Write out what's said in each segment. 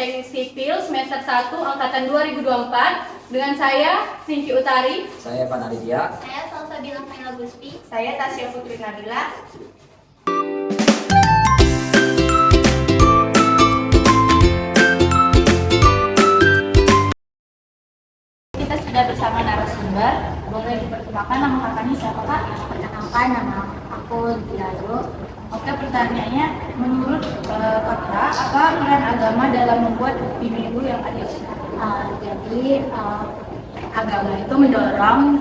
Teknik Sipil semester 1 angkatan 2024 dengan saya Sinki Utari, Saya Evan Aditya. Saya Salsabila Faina Gusti. Saya Tasya Putri Nabila. Kita sudah bersama narasumber. Boleh diperkenalkan nama kakaknya siapa kak? Perkenalkan, nama aku Diado. Oke, pertanyaannya, menurut kakak, apa peran agama dalam membuat pemilu yang adil? Agama itu mendorong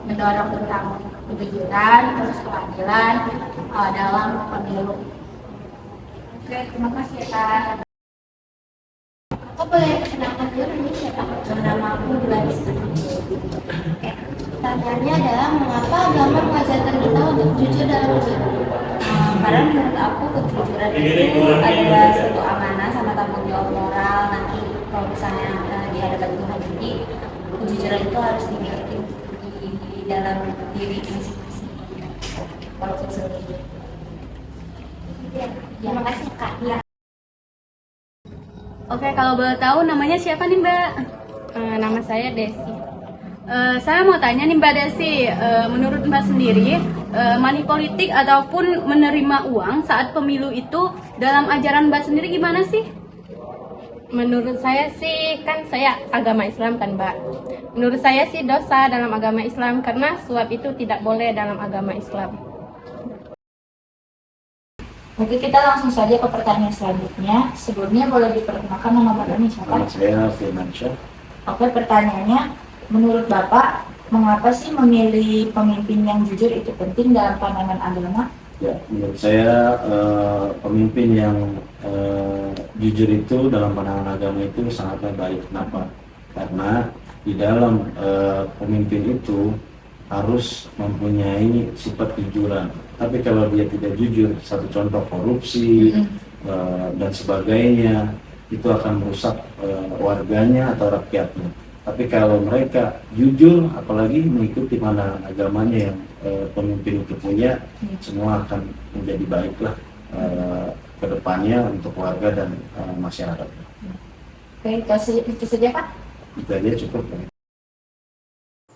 tentang kejujuran, terus keadilan dalam pemilu. Oke, terima kasih ya kak. Aku boleh perkenalkan dulu ini siapa? Nama aku Gladys. Oke, pertanyaannya adalah mengapa agama mengajarkan kita untuk jujur dalam pemilu? Karena menurut aku kejujuran itu adalah suatu amanah sama tanggung jawab moral. Nanti kalau misalnya di hadapan Tuhan, jadi kejujuran itu harus dimiliki di dalam diri masing-masing. Walaupun sendiri. Terima kasih kak. Ya. Oke, kalau boleh tahu namanya siapa nih Mbak? Nama saya Desi. Saya mau tanya nih Mbak Desi, menurut Mbak sendiri, money politik ataupun menerima uang saat pemilu itu dalam ajaran Mbak sendiri gimana sih? Menurut saya sih, kan saya agama Islam kan Mbak. Menurut saya sih dosa dalam agama Islam karena suap itu tidak boleh dalam agama Islam. Oke, kita langsung saja ke pertanyaan selanjutnya. Sebelumnya boleh diperkenalkan nama Bapak siapa? Nama saya Firmansyah. Oke, pertanyaannya, menurut Bapak, mengapa sih memilih pemimpin yang jujur itu penting dalam pandangan agama? Ya, menurut saya pemimpin yang jujur itu dalam pandangan agama itu sangatlah baik. Kenapa? Karena di dalam pemimpin itu harus mempunyai sifat kejujuran. Tapi kalau dia tidak jujur, satu contoh korupsi dan sebagainya, itu akan merusak warganya atau rakyatnya. Tapi kalau mereka jujur, apalagi mengikuti pandangan agamanya yang pemimpin itu punya, semua akan menjadi baiklah ke depannya untuk warga dan masyarakat. Oke, itu saja Pak. Itu aja cukup.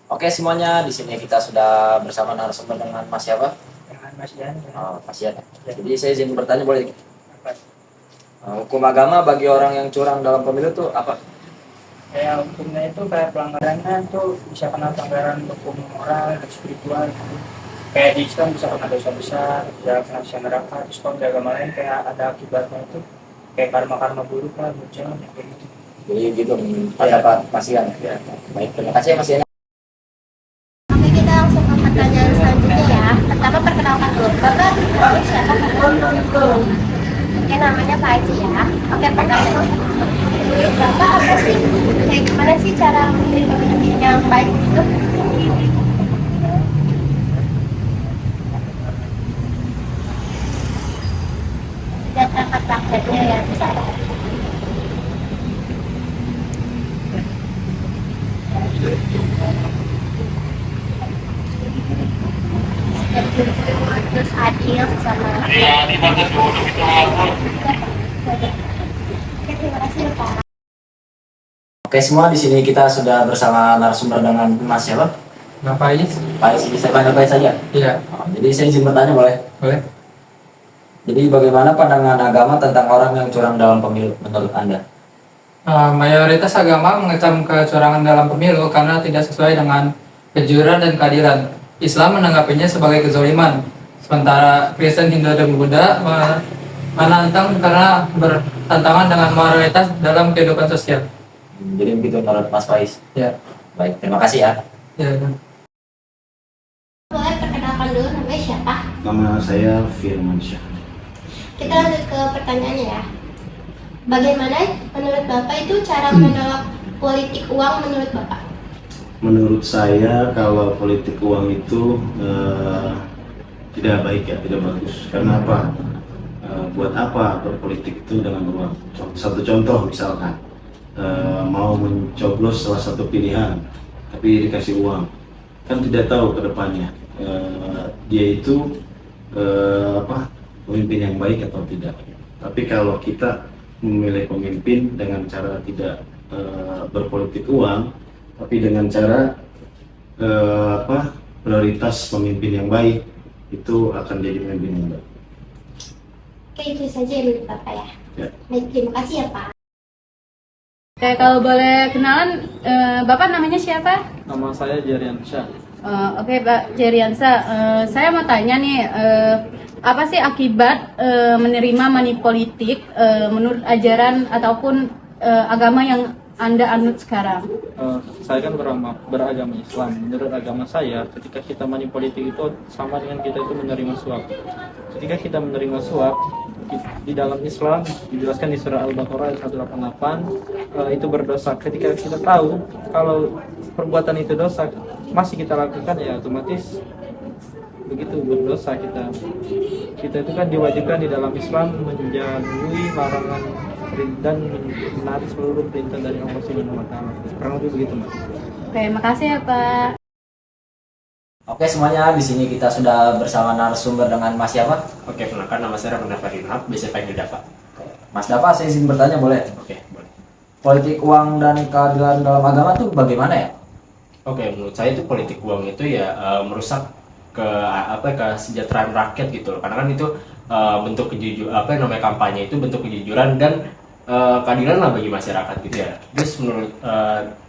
Oke semuanya, di sini kita sudah bersama narasumber dengan Mas siapa? Dengan Mas Yan. Oh, Mas Yan. Jadi saya izin bertanya boleh? Hukum agama bagi orang yang curang dalam pemilu itu apa? Ya hukumnya itu kayak pelanggarannya tuh bisa kena pelanggaran hukum moral dan spiritual gitu. Kayak di Islam bisa kena dosa besar, bisa kena siksa neraka. Terus kalau di agama lain kayak ada akibatnya itu kayak karma buruk lah, bucin kayak gitu. Jadi gitu, pendapat Mas Yan. Ya. Baik, terima kasih ya Mas Yan. Oke, kita langsung ke pertanyaan selanjutnya ya. Pertama perkenalkan dulu. Bapak namanya siapa? Oke, namanya Pak Haji ya. Oke, pertanyaan menurut Bapak apa sih? Kayak gimana sih cara memilih pemimpin yang baik itu? Sudah terangkat prakteknya ya, bisa. Terus adil sama. Terima kasih Pak. Oke semua, di sini kita sudah bersama narasumber dengan Mas siapa? Ngapain? Pak Isi, saya panggil saja. Iya, Jadi saya izin bertanya boleh? boleh. Jadi bagaimana pandangan agama tentang orang yang curang dalam pemilu menurut Anda? Mayoritas agama mengecam kecurangan dalam pemilu karena tidak sesuai dengan kejujuran dan keadilan. Islam menanggapinya sebagai kezaliman, sementara Kristen, Hindu, dan Buddha menantang karena bertentangan dengan moralitas dalam kehidupan sosial. Jadi begitu menurut Mas Faiz. Ya, Baik, terima kasih ya. ya. Boleh perkenalkan dulu namanya siapa? Nama saya Firmansyah. Kita lanjut ke pertanyaannya ya. Bagaimana menurut Bapak itu cara menolak politik uang menurut Bapak? Menurut saya kalau politik uang itu tidak baik ya, tidak bagus. Karena apa? Buat apa berpolitik itu dengan uang? Satu contoh misalkan, mau mencoblos salah satu pilihan, tapi dikasih uang, kan tidak tahu ke depannya dia itu pemimpin yang baik atau tidak. Tapi kalau kita memilih pemimpin dengan cara tidak berpolitik uang, tapi dengan cara prioritas pemimpin yang baik itu akan jadi pemimpin yang baik. Oke, itu saja ya menurut Bapak ya. Ya. Baik, terima kasih ya Pak. Oke, kalau boleh kenalan, Bapak namanya siapa? Nama saya Jeriansyah. Oke, Pak Jeriansa, saya mau tanya nih, apa sih akibat menerima money politik menurut ajaran ataupun agama yang Anda anut sekarang? Saya kan beragama Islam. Menurut agama saya, ketika kita money politik itu sama dengan kita itu menerima suap. Ketika kita menerima suap, di dalam Islam dijelaskan di surah Al-Baqarah ayat 188, itu berdosa. Ketika kita tahu kalau perbuatan itu dosa, masih kita lakukan, ya otomatis begitu berdosa kita. Kita itu kan diwajibkan di dalam Islam menjauhi larangan dan menaati seluruh perintah dari Allah Subhanahu wa taala. Kurang lebih begitu, Mas. Oke, makasih ya Pak. Oke semuanya, di sini kita sudah bersama narasumber dengan Mas siapa? Oke, perkenalkan nama saya Rahman Farinab, biasa panggil Dava. Mas Dava, saya izin bertanya boleh? Oke, boleh. Politik uang dan keadilan dalam agama tuh bagaimana ya? Oke, menurut saya itu politik uang itu ya merusak kesejahteraan rakyat gitu loh. Karena kan itu bentuk kejujuran, namanya kampanye itu bentuk kejujuran dan keadilan lah bagi masyarakat gitu ya. Terus menurut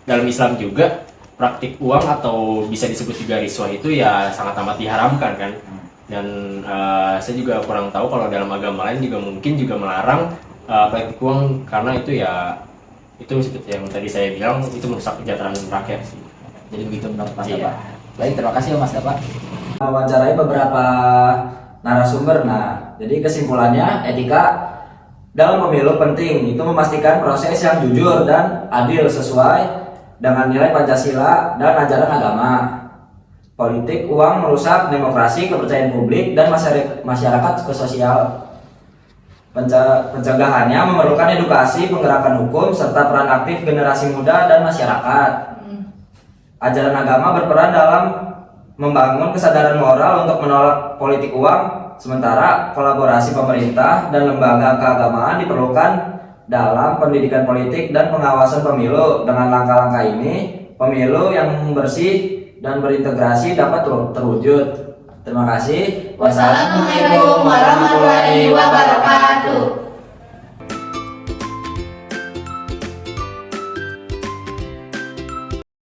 dalam Islam juga praktik uang atau bisa disebut juga riswah itu ya sangat amat diharamkan kan. Dan saya juga kurang tahu kalau dalam agama lain juga mungkin juga melarang praktik uang, karena itu ya itu seperti yang tadi saya bilang, itu merusak kesejahteraan rakyat sih. Jadi begitu menurut Mas Iya. Dava. Baik, terima kasih ya Mas Dava. Wawancarai beberapa narasumber. Nah, jadi kesimpulannya etika dalam pemilu penting itu memastikan proses yang jujur dan adil sesuai dengan nilai Pancasila dan ajaran agama. Politik uang merusak demokrasi, kepercayaan publik, dan masyarakat ke sosial. Pencegahannya memerlukan edukasi, penggerakan hukum, serta peran aktif generasi muda dan masyarakat. Ajaran agama berperan dalam membangun kesadaran moral untuk menolak politik uang, sementara kolaborasi pemerintah dan lembaga keagamaan diperlukan dalam pendidikan politik dan pengawasan pemilu. Dengan langkah-langkah ini, pemilu yang bersih dan berintegrasi dapat terwujud. Terima kasih. Wassalamualaikum warahmatullahi wabarakatuh.